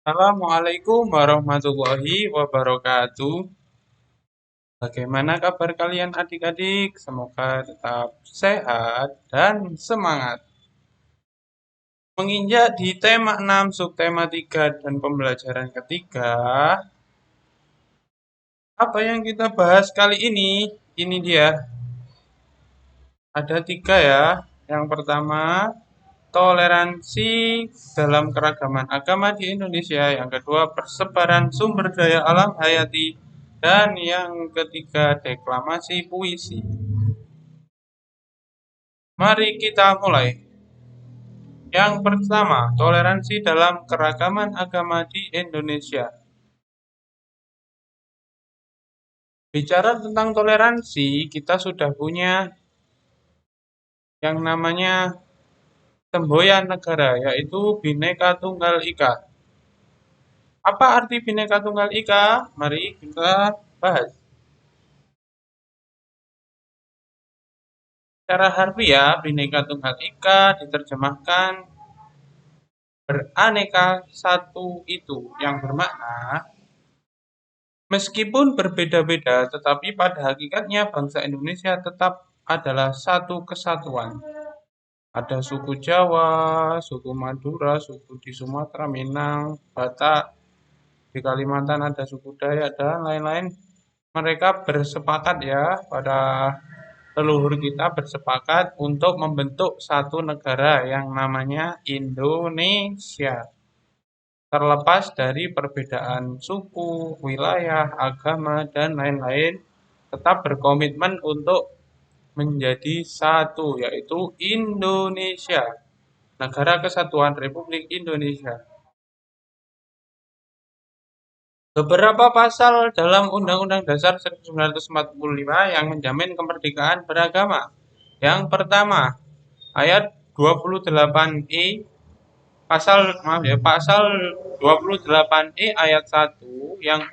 Assalamualaikum warahmatullahi wabarakatuh. Bagaimana kabar kalian adik-adik? Semoga tetap sehat dan semangat. Menginjak di tema 6, subtema 3 dan pembelajaran ketiga, apa yang kita bahas kali ini? Ini dia, ada tiga ya. Yang pertama, toleransi dalam keragaman agama di Indonesia. Yang kedua, persebaran sumber daya alam hayati. Dan yang ketiga, deklamasi puisi. Mari kita mulai. Yang pertama, toleransi dalam keragaman agama di Indonesia. Bicara tentang toleransi, kita sudah punya yang namanya semboyan negara, yaitu Bhinneka Tunggal Ika. Apa arti Bhinneka Tunggal Ika? Mari kita bahas. Secara harfiah, Bhinneka Tunggal Ika diterjemahkan beraneka satu itu, yang bermakna meskipun berbeda-beda, tetapi pada hakikatnya bangsa Indonesia tetap adalah satu kesatuan. Ada suku Jawa, suku Madura, suku di Sumatera, Minang, Batak, di Kalimantan ada suku Dayak dan lain-lain. Mereka bersepakat ya, pada leluhur kita bersepakat untuk membentuk satu negara yang namanya Indonesia. Terlepas dari perbedaan suku, wilayah, agama, dan lain-lain, tetap berkomitmen untuk menjadi satu, yaitu Indonesia, Negara Kesatuan Republik Indonesia. Beberapa pasal dalam Undang-Undang Dasar 1945 yang menjamin kemerdekaan beragama. Yang pertama, ayat 28E pasal 28E ayat 1 yang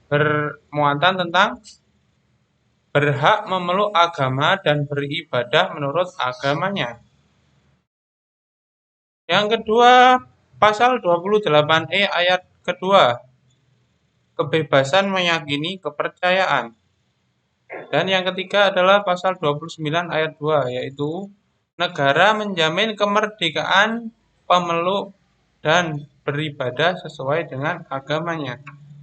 bermuatan tentang berhak memeluk agama dan beribadah menurut agamanya. Yang kedua, pasal 28E ayat kedua, kebebasan meyakini kepercayaan. Dan yang ketiga adalah pasal 29 ayat 2, yaitu negara menjamin kemerdekaan pemeluk dan beribadah sesuai dengan agamanya.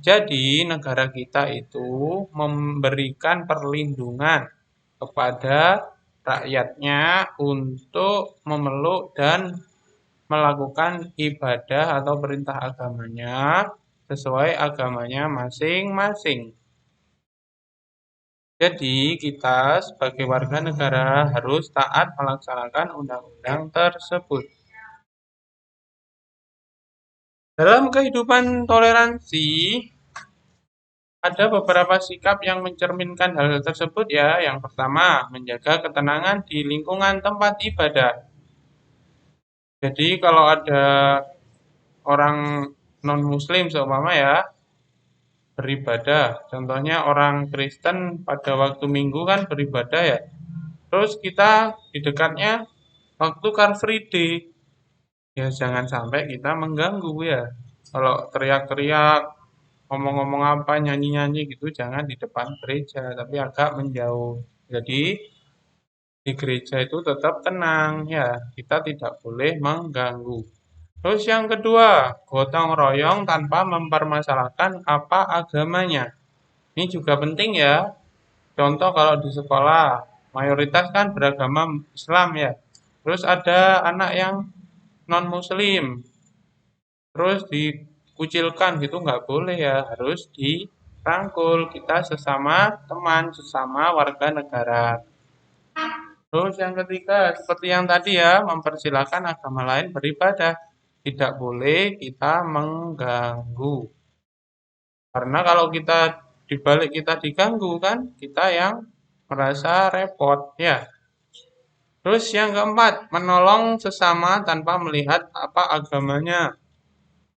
Jadi negara kita itu memberikan perlindungan kepada rakyatnya untuk memeluk dan melakukan ibadah atau perintah agamanya sesuai agamanya masing-masing. Jadi kita sebagai warga negara harus taat melaksanakan undang-undang tersebut. Dalam kehidupan toleransi, ada beberapa sikap yang mencerminkan hal tersebut ya. Yang pertama, menjaga ketenangan di lingkungan tempat ibadah. Jadi kalau ada orang non-muslim seumpama ya, beribadah. Contohnya orang Kristen pada waktu Minggu kan beribadah ya. Terus kita di dekatnya waktu Car Free Day, ya jangan sampai kita mengganggu ya. Kalau teriak-teriak, ngomong-ngomong apa, nyanyi-nyanyi gitu, jangan di depan gereja, tapi agak menjauh. Jadi di gereja itu tetap tenang ya, kita tidak boleh mengganggu. Terus yang kedua, gotong royong tanpa mempermasalahkan apa agamanya. Ini juga penting ya. Contoh kalau di sekolah, mayoritas kan beragama Islam ya. Terus ada anak yang non-muslim, terus dikucilkan gitu nggak boleh ya, harus dirangkul. Kita sesama teman, sesama warga negara. Terus yang ketiga, seperti yang tadi ya, mempersilahkan agama lain beribadah. Tidak boleh kita mengganggu. Karena kalau kita dibalik kita diganggu kan, kita yang merasa repot ya. Terus yang keempat, menolong sesama tanpa melihat apa agamanya.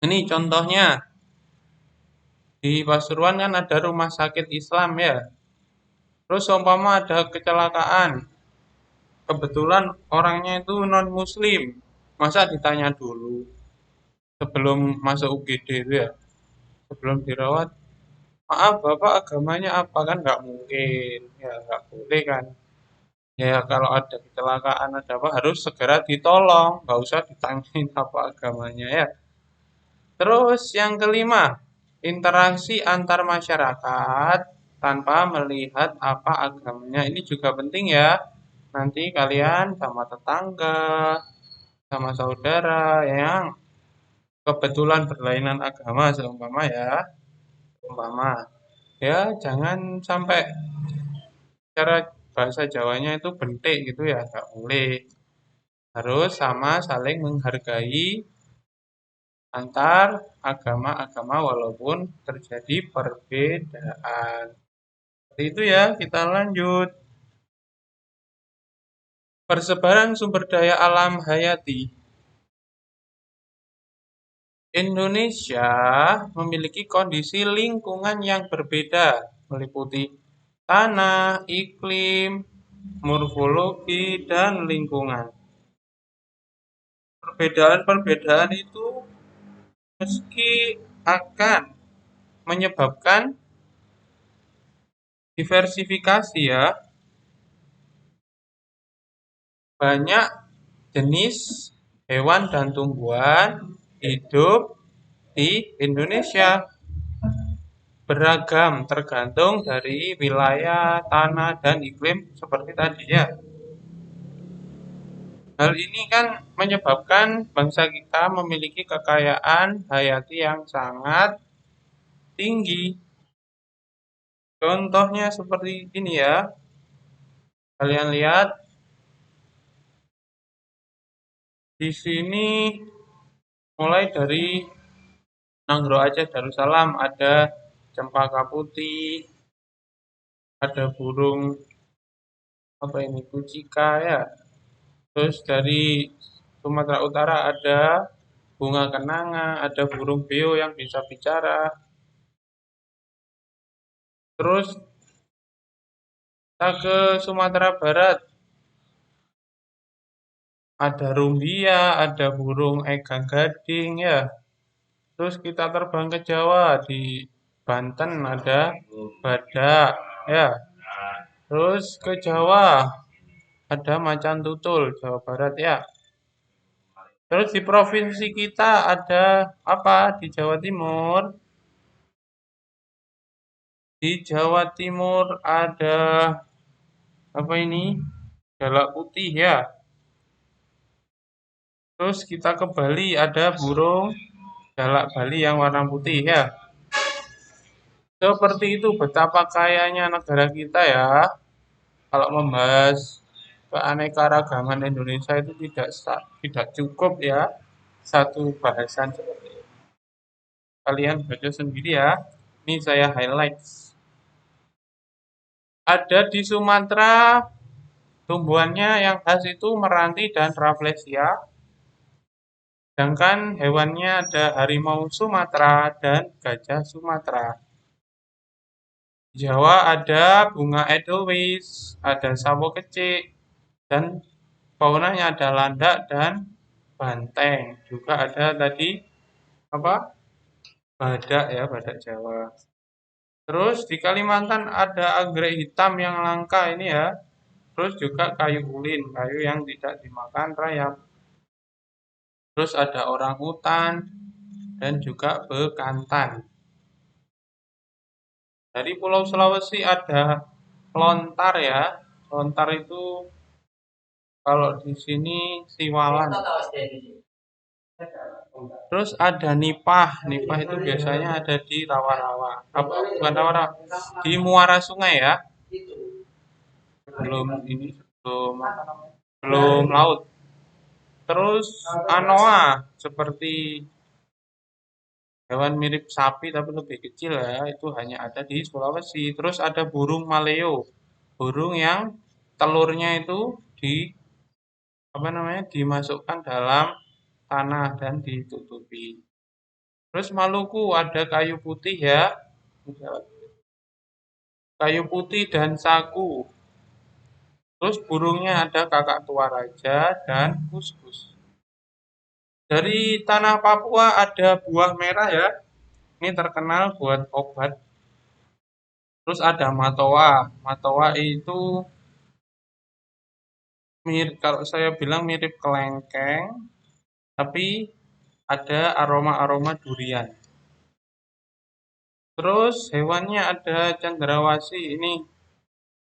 Ini contohnya, di Pasuruan kan ada rumah sakit Islam ya. Terus umpama ada kecelakaan, kebetulan orangnya itu non muslim, masa ditanya dulu sebelum masuk UGD itu ya, sebelum dirawat, maaf Bapak agamanya apa, kan nggak mungkin, ya nggak boleh kan. Ya kalau ada kecelakaan ada apa harus segera ditolong, nggak usah ditanyain apa agamanya ya. Terus yang kelima, interaksi antar masyarakat tanpa melihat apa agamanya. Ini juga penting ya. Nanti kalian sama tetangga, sama saudara yang kebetulan berlainan agama seumpama ya, umpama ya jangan sampai cara bahasa Jawanya itu bentik gitu ya, nggak boleh. Harus sama saling menghargai antar agama-agama walaupun terjadi perbedaan. Seperti itu ya, kita lanjut. Persebaran sumber daya alam hayati. Indonesia memiliki kondisi lingkungan yang berbeda, meliputi tanah, iklim, morfologi, dan lingkungan. Perbedaan-perbedaan itu meski akan menyebabkan diversifikasi ya, banyak jenis hewan dan tumbuhan hidup di Indonesia beragam tergantung dari wilayah, tanah, dan iklim seperti tadi ya. Hal ini kan menyebabkan bangsa kita memiliki kekayaan hayati yang sangat tinggi. Contohnya seperti ini ya. Kalian lihat di sini mulai dari Nanggro Aceh Darussalam ada cempaka putih, ada burung apa ini kucika ya. Terus dari Sumatera Utara ada bunga kenanga, ada burung beo yang bisa bicara. Terus kita ke Sumatera Barat ada rumbia, ada burung egang gading ya. Terus kita terbang ke Jawa di Banten ada badak ya. Terus ke Jawa ada macan tutul Jawa Barat ya. Terus di provinsi kita ada apa di Jawa Timur? Di Jawa Timur ada apa ini? Jalak putih ya. Terus kita ke Bali ada burung jalak Bali yang warna putih ya. Seperti itu betapa kayanya negara kita ya. Kalau membahas keanekaragaman Indonesia itu tidak cukup ya satu bahasan seperti ini. Kalian baca sendiri ya. Ini saya highlight. Ada di Sumatera tumbuhannya yang khas itu meranti dan rafflesia. Sedangkan hewannya ada harimau Sumatera dan gajah Sumatera. Di Jawa ada bunga edelweiss, ada sawo kecik, dan faunanya ada landak dan banteng. Juga ada tadi apa? Badak ya, badak Jawa. Terus di Kalimantan ada anggrek hitam yang langka ini ya. Terus juga kayu ulin, kayu yang tidak dimakan rayap. Terus ada orang utan dan juga bekantan. Dari Pulau Sulawesi ada lontar ya. Lontar itu kalau di sini siwalan. Terus ada nipah. Nipah itu biasanya ada di rawa-rawa. Apa bukan rawa-rawa? Di muara sungai ya. Belum ini belum laut. Terus anoa seperti hewan mirip sapi tapi lebih kecil ya, itu hanya ada di Sulawesi. Terus ada burung maleo, burung yang telurnya itu di apa namanya dimasukkan dalam tanah dan ditutupi. Terus Maluku ada kayu putih ya, kayu putih dan sagu. Terus burungnya ada kakak tua raja dan kuskus. Dari tanah Papua ada buah merah ya. Ini terkenal buat obat. Terus ada matoa. Matoa itu mirip, kalau saya bilang mirip kelengkeng, tapi ada aroma-aroma durian. Terus hewannya ada cendrawasih, ini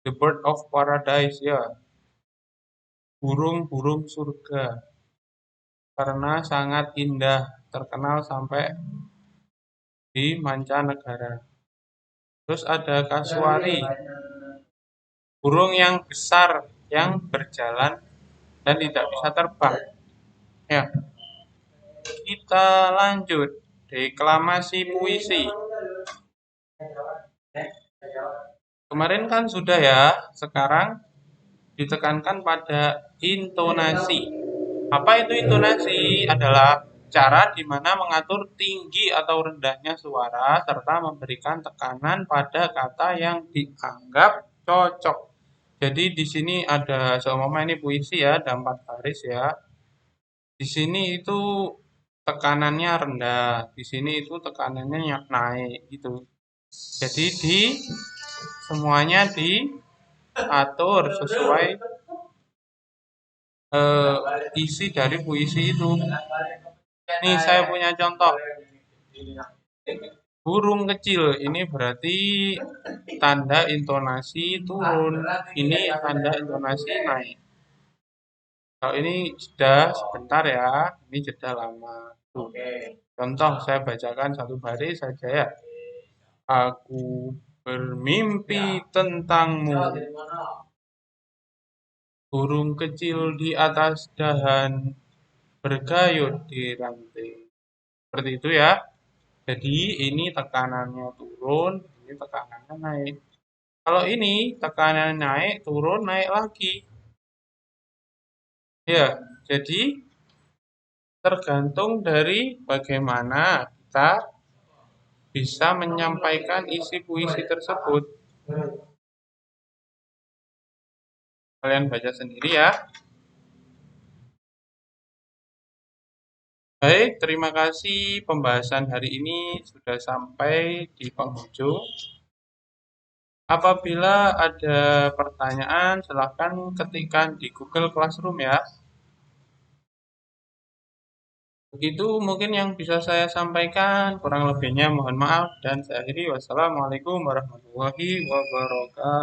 the bird of paradise ya, burung-burung surga. Karena sangat indah, terkenal sampai di mancanegara. Terus ada kasuari, burung yang besar yang berjalan dan tidak bisa terbang. Ya, kita lanjut deklamasi puisi. Kemarin kan sudah ya, sekarang ditekankan pada intonasi. Apa itu intonasi? Adalah cara di mana mengatur tinggi atau rendahnya suara serta memberikan tekanan pada kata yang dianggap cocok. Jadi di sini ada, seumpama ini puisi ya, ada 4 baris ya. Di sini itu tekanannya rendah, di sini itu tekanannya naik gitu. Jadi semuanya diatur sesuai isi dari puisi itu. Nih saya punya contoh. Burung kecil ini berarti tanda intonasi turun. Ini tanda intonasi naik. Kalau ini jeda sebentar ya, ini jeda lama. Tuh. Contoh saya bacakan satu baris saja ya. Aku bermimpi tentangmu. Burung kecil di atas dahan bergayut di ranting. Seperti itu ya. Jadi ini tekanannya turun, ini tekanannya naik. Kalau ini tekanan naik, turun, naik lagi. Ya, jadi tergantung dari bagaimana kita bisa menyampaikan isi puisi tersebut. Kalian baca sendiri ya. Baik, terima kasih pembahasan hari ini sudah sampai di penghujung. Apabila ada pertanyaan, silahkan ketikkan di Google Classroom ya. Begitu mungkin yang bisa saya sampaikan, kurang lebihnya mohon maaf dan saya akhiri. Wassalamualaikum warahmatullahi wabarakatuh.